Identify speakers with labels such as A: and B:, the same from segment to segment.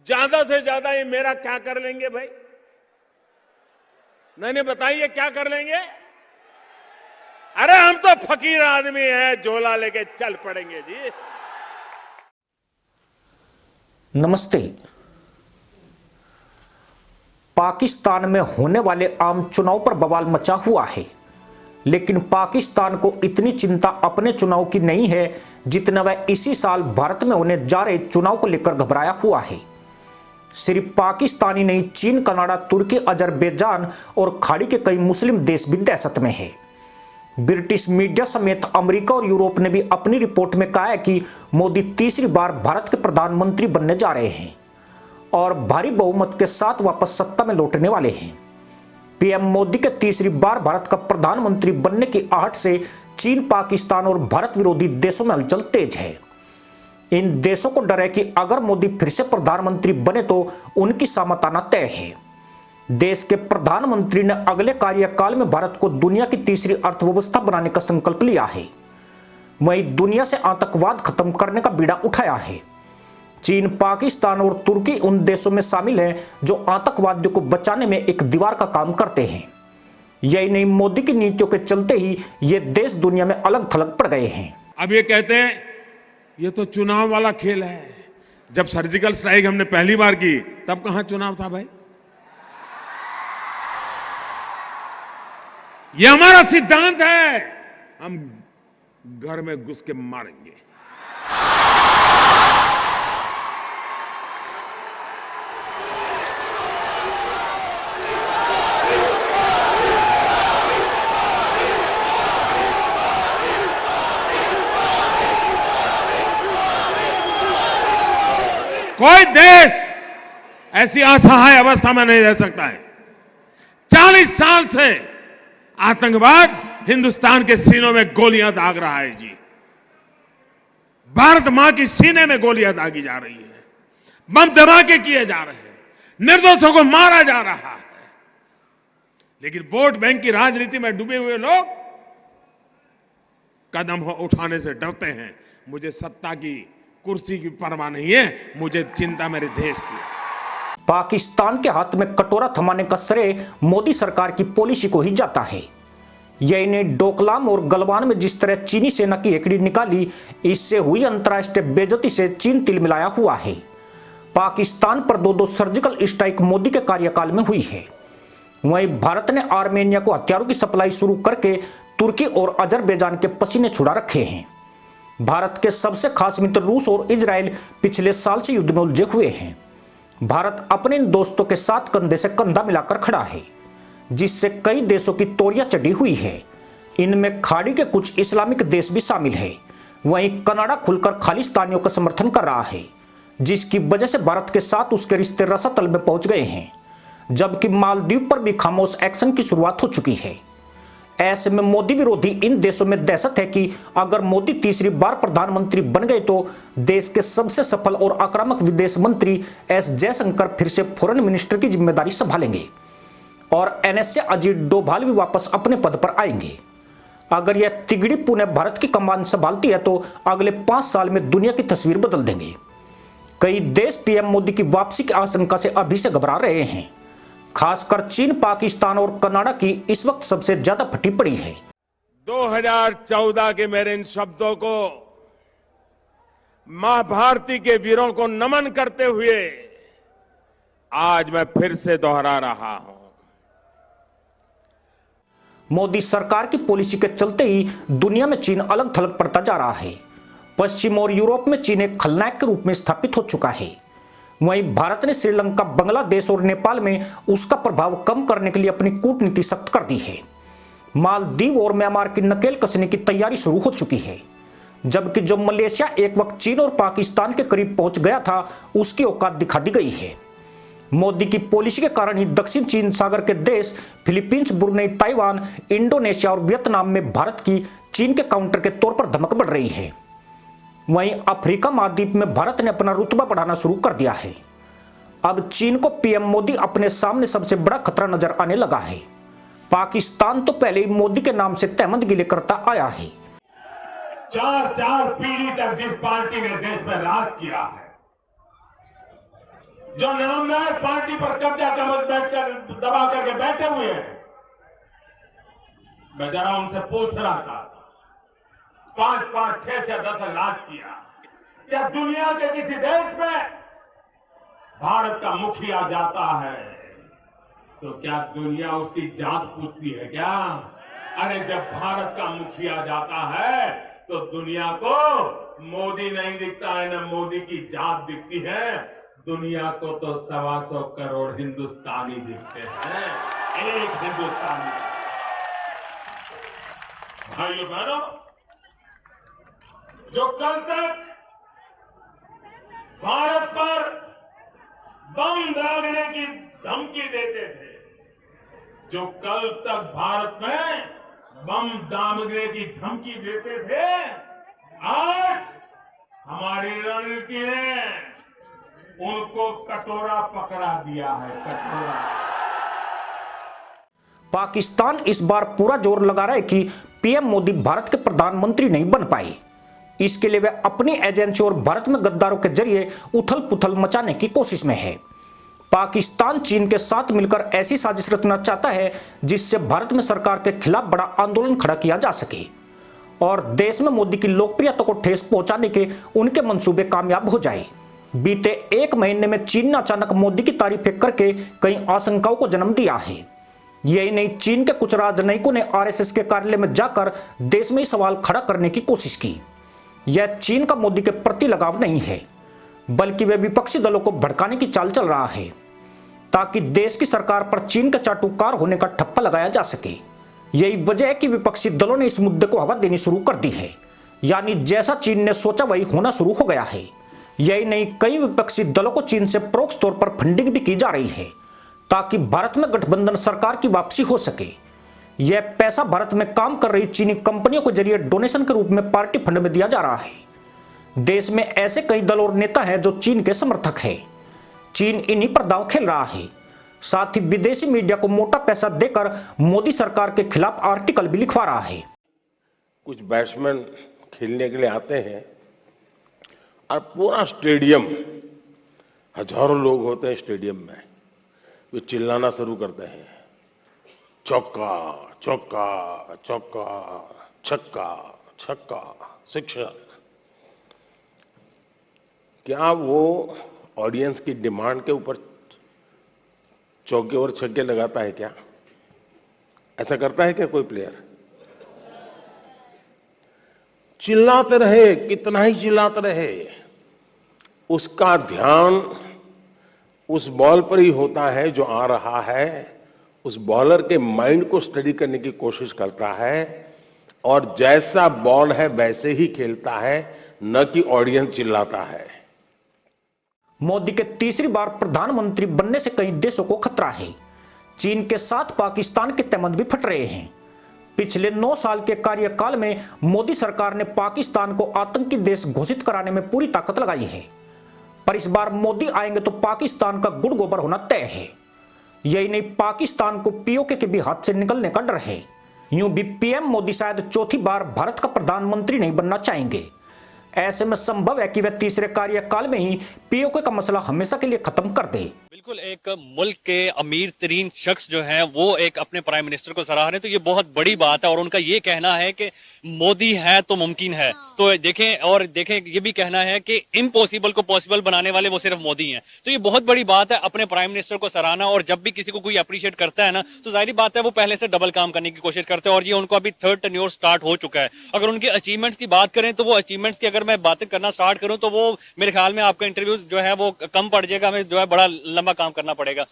A: ज्यादा से ज्यादा ये मेरा क्या कर लेंगे भाई? नहीं बताइए क्या कर लेंगे? अरे हम तो फकीर आदमी हैं, झोला लेके चल पड़ेंगे जी।
B: नमस्ते। पाकिस्तान में होने वाले आम चुनाव पर बवाल मचा हुआ है, लेकिन पाकिस्तान को इतनी चिंता अपने चुनाव की नहीं है जितना वह इसी साल भारत में होने जा रहे चुनाव को लेकर घबराया हुआ है। सिर्फ पाकिस्तानी नहीं, चीन, कनाडा, तुर्की, अजरबैजान और खाड़ी के कई मुस्लिम देश भी दहशत में है। ब्रिटिश मीडिया समेत अमेरिका और यूरोप ने भी अपनी रिपोर्ट में कहा है कि मोदी तीसरी बार भारत के प्रधानमंत्री बनने जा रहे हैं और भारी बहुमत के साथ वापस सत्ता में लौटने वाले हैं। पीएम मोदी के तीसरी बार भारत का प्रधानमंत्री बनने की आहट से चीन, पाकिस्तान और भारत विरोधी देशों में हलचल तेज है। इन देशों को डर है कि अगर मोदी फिर से प्रधानमंत्री बने तो उनकी सामत आना तय है। देश के प्रधानमंत्री ने अगले कार्यकाल में भारत को दुनिया की तीसरी अर्थव्यवस्था बनाने का संकल्प लिया है। वहीं दुनिया से आतंकवाद खत्म करने का बीड़ा उठाया है। चीन, पाकिस्तान और तुर्की उन देशों में शामिल हैं जो आतंकवादियों को बचाने में एक दीवार का काम करते हैं। यही नहीं, मोदी की नीतियों के चलते ही ये देश दुनिया में अलग थलग पड़ गए हैं।
A: अब ये कहते हैं ये तो चुनाव वाला खेल है। जब सर्जिकल स्ट्राइक हमने पहली बार की तब कहां चुनाव था भाई? ये हमारा सिद्धांत है, हम घर में घुस के मारेंगे। कोई देश ऐसी असहाय अवस्था में नहीं रह सकता है। 40 साल से आतंकवाद हिंदुस्तान के सीनों में गोलियां दाग रहा है जी। भारत मां की सीने में गोलियां दागी जा रही है, बम धमाके किए जा रहे हैं, निर्दोषों को मारा जा रहा है। लेकिन वोट बैंक की राजनीति में डूबे हुए लोग कदम उठाने से डरते हैं। मुझे सत्ता की कुर्सी की परवाह नहीं है, मुझे चिंता मेरे देश की।
B: पाकिस्तान के हाथ में कटोरा थमाने का श्रेय मोदी सरकार की पॉलिसी को ही जाता है। यही ने डोकलाम और गलवान में जिस तरह चीनी सेना की हेकड़ी निकाली, इससे हुई अंतर्राष्ट्रीय बेइज्जती से चीन तिलमिलाया हुआ है। पाकिस्तान पर दो सर्जिकल स्ट्राइक मोदी के कार्यकाल में हुई है। वहीं भारत ने आर्मेनिया को हथियारों की सप्लाई शुरू करके तुर्की और अजरबैजान के पसीने छुड़ा रखे हैं। भारत के सबसे खास मित्र रूस और इजराइल पिछले साल से युद्ध में उलझे हुए हैं। भारत अपने इन दोस्तों के साथ कंधे से कंधा मिलाकर खड़ा है, जिससे कई देशों की तोड़ियां चढ़ी हुई है। इनमें खाड़ी के कुछ इस्लामिक देश भी शामिल है। वहीं कनाडा खुलकर खालिस्तानियों का समर्थन कर रहा है, जिसकी वजह से भारत के साथ उसके रिश्ते रसातल में पहुंच गए हैं। जबकि मालदीव पर भी खामोश एक्शन की शुरुआत हो चुकी है। ऐसे में मोदी विरोधी इन देशों में दहशत है कि अगर मोदी तीसरी बार प्रधानमंत्री बन गए तो देश के सबसे सफल और आक्रामक विदेश मंत्री एस जयशंकर फिर से फॉरेन मिनिस्टर की जिम्मेदारी संभालेंगे और एनएसए अजीत डोभाल भी वापस अपने पद पर आएंगे। अगर यह तिगड़ी पुणे भारत की कमान संभालती है तो अगले 5 साल में दुनिया की तस्वीर बदल देंगे। कई देश पीएम मोदी की वापसी की आशंका से अभी से घबरा रहे हैं। खासकर चीन, पाकिस्तान और कनाडा की इस वक्त सबसे ज्यादा फटी पड़ी है।
A: 2014 के मेरे इन शब्दों को मां भारती के वीरों को नमन करते हुए आज मैं फिर से दोहरा रहा हूं।
B: मोदी सरकार की पॉलिसी के चलते ही दुनिया में चीन अलग थलग पड़ता जा रहा है। पश्चिम और यूरोप में चीन एक खलनायक के रूप में स्थापित हो चुका है। वहीं भारत ने श्रीलंका, बांग्लादेश और नेपाल में उसका प्रभाव कम करने के लिए अपनी कूटनीति सख्त कर दी है। मालदीव और म्यांमार की नकेल कसने की तैयारी शुरू हो चुकी है। जबकि जो मलेशिया एक वक्त चीन और पाकिस्तान के करीब पहुंच गया था, उसकी औकात दिखा दी गई है। मोदी की पॉलिसी के कारण ही दक्षिण चीन सागर के देश फिलीपींस, ब्रुनेई, ताइवान, इंडोनेशिया और वियतनाम में भारत की चीन के काउंटर के तौर पर धमक बढ़ रही है। वहीं अफ्रीका महाद्वीप में भारत ने अपना रुतबा बढ़ाना शुरू कर दिया है। अब चीन को पीएम मोदी अपने सामने सबसे बड़ा खतरा नजर आने लगा है। पाकिस्तान तो पहले ही मोदी के नाम से तहमदगिरी करता आया है।
C: 4 पीढ़ी तक जिस पार्टी ने देश पर राज किया है,
A: जो नामदार पार्टी पर कब्जा कमर बैठकर दबा करके बैठे हुए हैं, मैं जरा उनसे पूछना चाहता हूं, 5-5, 6-6, 10 लाख किया, क्या दुनिया के किसी देश में भारत का मुखिया जाता है तो क्या दुनिया उसकी जात पूछती है क्या? अरे जब भारत का मुखिया जाता है तो दुनिया को मोदी नहीं दिखता है, न मोदी की जात दिखती है, दुनिया को तो 125 करोड़ हिंदुस्तानी दिखते हैं, एक हिंदुस्तानी। भाइयों बहनों, जो कल तक भारत पर बम दागने की धमकी देते थे, जो कल तक भारत में बम दागने की धमकी देते थे, आज हमारी रणनीति ने उनको कटोरा पकड़ा दिया है, कटोरा।
B: पाकिस्तान इस बार पूरा जोर लगा रहा है कि पीएम मोदी भारत के प्रधानमंत्री नहीं बन पाए। इसके लिए वे अपनी एजेंसी और भारत में गद्दारों के जरिए उथल पुथल मचाने की कोशिश में है। पाकिस्तान चीन के साथ मिलकर ऐसी साजिश रचना चाहता है जिससे भारत में सरकार के खिलाफ बड़ा आंदोलन खड़ा किया जा सके और देश में मोदी की लोकप्रियता को ठेस पहुंचाने के उनके मंसूबे कामयाब हो जाए। बीते 1 महीने में चीन ने अचानक मोदी की तारीफें करके कई आशंकाओं को जन्म दिया है। यही नहीं, चीन के कुछ राजनयिकों ने आरएसएस के कार्यालय में जाकर देश में ही सवाल खड़ा करने की कोशिश की। यह चीन का मोदी के प्रति लगाव नहीं है, बल्कि वे विपक्षी दलों को भड़काने की चाल चल रहा है ताकि देश की सरकार पर चीन के चाटुकार होने का ठप्पा लगाया जा सके। यही वजह है कि विपक्षी दलों ने इस मुद्दे को हवा देनी शुरू कर दी है, यानी जैसा चीन ने सोचा वही होना शुरू हो गया है। यही नहीं, कई विपक्षी दलों को चीन से परोक्ष तौर पर फंडिंग भी की जा रही है ताकि भारत में गठबंधन सरकार की वापसी हो सके। यह पैसा भारत में काम कर रही चीनी कंपनियों के जरिए डोनेशन के रूप में पार्टी फंड में दिया जा रहा है। देश में ऐसे कई दल और नेता हैं जो चीन के समर्थक हैं। चीन इन्हीं पर दांव खेल रहा है। साथ ही विदेशी मीडिया को मोटा पैसा देकर मोदी सरकार के खिलाफ आर्टिकल भी लिखवा रहा है।
C: कुछ बैट्समैन खेलने के लिए आते हैं और पूरा स्टेडियम, हजारों लोग होते हैं स्टेडियम में, वे चिल्लाना शुरू करते हैं, चौका चौका चौका, छक्का छक्का, सिक्सर। क्या वो ऑडियंस की डिमांड के ऊपर चौके और छक्के लगाता है क्या? ऐसा करता है क्या कोई प्लेयर? चिल्लाते रहे, कितना ही चिल्लाते रहे, उसका ध्यान उस बॉल पर ही होता है जो आ रहा है। उस बॉलर के माइंड को स्टडी करने की कोशिश करता है और जैसा बॉल है वैसे ही खेलता है, न कि ऑडियंस चिल्लाता है।
B: मोदी के तीसरी बार प्रधानमंत्री बनने से कई देशों को खतरा है। चीन के साथ पाकिस्तान के तहमत भी फट रहे हैं। पिछले 9 साल के कार्यकाल में मोदी सरकार ने पाकिस्तान को आतंकी देश घोषित कराने में पूरी ताकत लगाई है, पर इस बार मोदी आएंगे तो पाकिस्तान का गुड़ गोबर होना तय है। यही नहीं, पाकिस्तान को पीओके के भी हाथ से निकलने का डर है। यूं भी पीएम मोदी शायद चौथी बार भारत का प्रधानमंत्री नहीं बनना चाहेंगे। ऐसे में संभव है कि वह तीसरे कार्यकाल में ही पीओके का मसला हमेशा के लिए खत्म कर दे।
D: बिल्कुल, एक मुल्क के अमीर तरीन शख्स जो है वो एक अपने प्राइम मिनिस्टर को सराह रहे हैं, तो ये बहुत बड़ी बात है। और उनका ये कहना है कि मोदी है तो मुमकिन है। तो देखें ये भी कहना है कि इम्पॉसिबल को पॉसिबल बनाने वाले वो सिर्फ मोदी हैं। तो ये बहुत बड़ी बात है अपने प्राइम मिनिस्टर को सराहना। और जब भी किसी को कोई अप्रिशिएट करता है ना, तो जाहिर बात है वो पहले से डबल काम करने की कोशिश करते हैं। और ये उनको अभी 3rd टेन्योर स्टार्ट हो चुका है। अगर उनके अचीवमेंट्स की बात करें तो वो अचीवमेंट्स की अगर मैं बातें करना स्टार्ट करूं तो वो मेरे ख्याल में आपका इंटरव्यू जो है वो कम पड़ जाएगा, हमें जो है बड़ा लंबा काम करना पड़ेगा।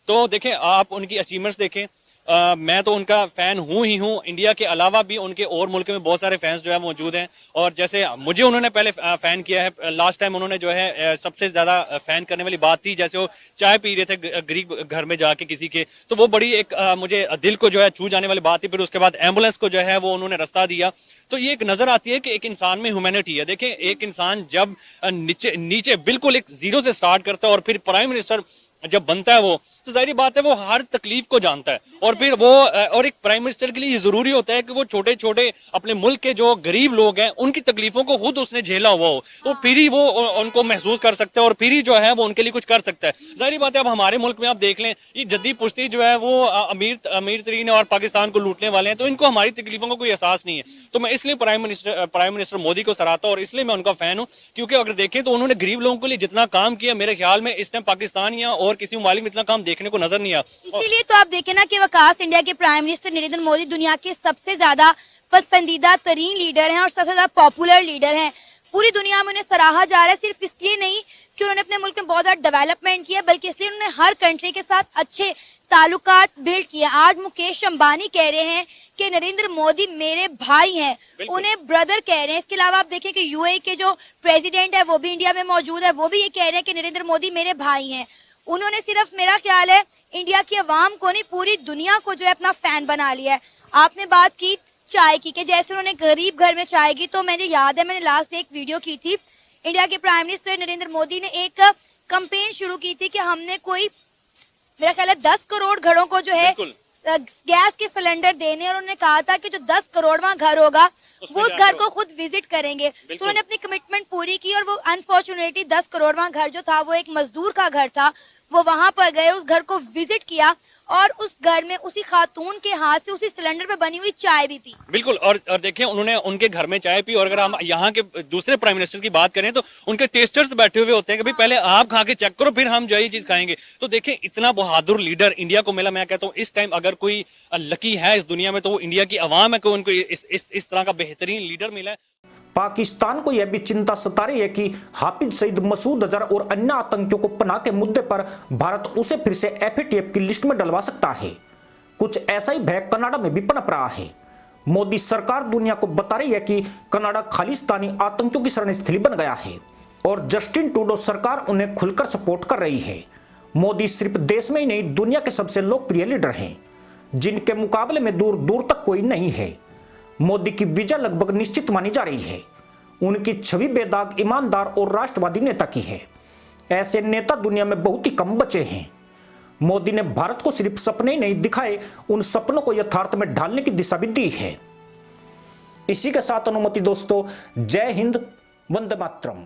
D: तो देखें, आप उनकी अचीवमेंट्स देखें। मैं तो उनका फैन हूं ही हूं। इंडिया के अलावा भी उनके और मुल्क में बहुत सारे फैंस जो है मौजूद हैं। और जैसे मुझे उन्होंने पहले फैन किया है, लास्ट टाइम उन्होंने जो है सबसे ज्यादा फैन करने वाली बात थी, जैसे वो चाय पी रहे थे गरीब घर में जाके किसी के, तो वो बड़ी एक मुझे दिल को जो है छू जाने वाली बात थी। फिर उसके बाद एम्बुलेंस को जो है वो उन्होंने रास्ता दिया। तो ये एक नजर आती है कि एक इंसान में ह्यूमैनिटी है। देखें, एक इंसान जब नीचे बिल्कुल एक जीरो से स्टार्ट करता है और फिर प्राइम मिनिस्टर जब बनता है वो, तो जाहिर बात है वो हर तकलीफ को जानता है। और फिर वो और एक प्राइम मिनिस्टर के लिए ये जरूरी होता है कि वो छोटे छोटे अपने मुल्क के जो गरीब लोग हैं उनकी तकलीफों को खुद उसने झेला हुआ हो, तो फिर ही वो उनको महसूस कर सकता है और फिर ही जो है वो उनके लिए कुछ कर सकता है। जाहिर बात है अब हमारे मुल्क में आप देख लें, ये जद्दी पुश्ती जो है वो अमीर तरीन और पाकिस्तान को लूटने वाले हैं, तो इनको हमारी तकलीफों का कोई एहसास नहीं है। तो मैं इसलिए प्राइम मिनिस्टर मोदी को सराहता हूं और इसलिए मैं उनका फैन हूं, क्योंकि अगर देखें तो उन्होंने गरीब लोगों के लिए जितना काम किया, मेरे ख्याल में इस टाइम पाकिस्तान या और किसी ममालिक में इतना काम देखने को नजर नहीं आया।
E: इसीलिए तो आप देखें ना कि वकास इंडिया के प्राइम मिनिस्टर नरेंद्र मोदी दुनिया के सबसे ज्यादा पसंदीदा तरीन लीडर हैं और सबसे ज्यादा पॉपुलर लीडर हैं। पूरी दुनिया में उन्हें सराहा जा रहा है, सिर्फ इसलिए नहीं कि उन्होंने अपने मुल्क में बहुत ज्यादा डेवलपमेंट किया, बल्कि इसलिए उन्होंने हर कंट्री के साथ अच्छे ताल्लुकात बिल्ड किए। आज मुकेश अंबानी कह रहे हैं कि नरेंद्र मोदी मेरे भाई हैं, उन्हें ब्रदर कह रहे हैं। इसके अलावा आप देखें कि यूएई के जो प्रेसिडेंट है वो भी इंडिया में मौजूद है, वो भी ये कह रहे हैं कि नरेंद्र मोदी मेरे भाई हैं। उन्होंने सिर्फ, मेरा ख्याल है, इंडिया की अवाम को नहीं पूरी दुनिया को जो है अपना फैन बना लिया है। आपने बात की चाय की, कि जैसे उन्होंने गरीब घर में चाय की, तो मुझे याद है मैंने लास्ट एक वीडियो की थी, इंडिया के प्राइम मिनिस्टर नरेंद्र मोदी ने एक कैंपेन शुरू की थी कि हमने कोई, मेरा ख्याल है 10 करोड़ घरों को जो है गैस के सिलेंडर देने, और उन्होंने कहा था कि जो 10 करोड़वां घर होगा वो उस घर को खुद विजिट करेंगे। तो उन्होंने अपनी कमिटमेंट पूरी की और वो अनफॉर्चुनेटली 10 करोड़वां घर जो था वो एक मजदूर का घर था, वो वहां पर गए, उस घर को विजिट किया और उस घर में उसी खातून के हाथ से उसी सिलेंडर पे बनी हुई चाय भी पी।
D: बिल्कुल, और देखें उन्होंने उनके घर में चाय पी। और अगर हम यहाँ के दूसरे प्राइम मिनिस्टर की बात करें तो उनके टेस्टर्स बैठे हुए होते हैं कि भाई पहले आप खा के चेक करो फिर हम जो ये चीज खाएंगे। तो देखें इतना बहादुर लीडर इंडिया को मिला। मैं कहता हूँ इस टाइम अगर कोई लकी है इस दुनिया में तो वो इंडिया की आवाम है कि उनको इस तरह का बेहतरीन लीडर मिला है।
B: पाकिस्तान को यह भी चिंता सता रही है कि हाफिज सईद, मसूद अजहर और अन्य आतंकियों को पनाह के मुद्दे पर भारत उसे फिर से एफएटीएफ की लिस्ट में डलवा सकता है। कुछ ऐसा ही भय कनाडा में भी पनप रहा है। मोदी सरकार दुनिया को बता रही है कि कनाडा खालिस्तानी आतंकियों की शरण स्थली बन गया है और जस्टिन ट्रूडो सरकार उन्हें खुलकर सपोर्ट कर रही है। मोदी सिर्फ देश में ही नहीं दुनिया के सबसे लोकप्रिय लीडर हैं, जिनके मुकाबले में दूर दूर तक कोई नहीं है। मोदी की विजय लगभग निश्चित मानी जा रही है। उनकी छवि बेदाग, ईमानदार और राष्ट्रवादी नेता की है। ऐसे नेता दुनिया में बहुत ही कम बचे हैं। मोदी ने भारत को सिर्फ सपने ही नहीं दिखाए, उन सपनों को यथार्थ में ढालने की दिशा भी दी है। इसी के साथ अनुमति दोस्तों, जय हिंद, वंदे मातरम।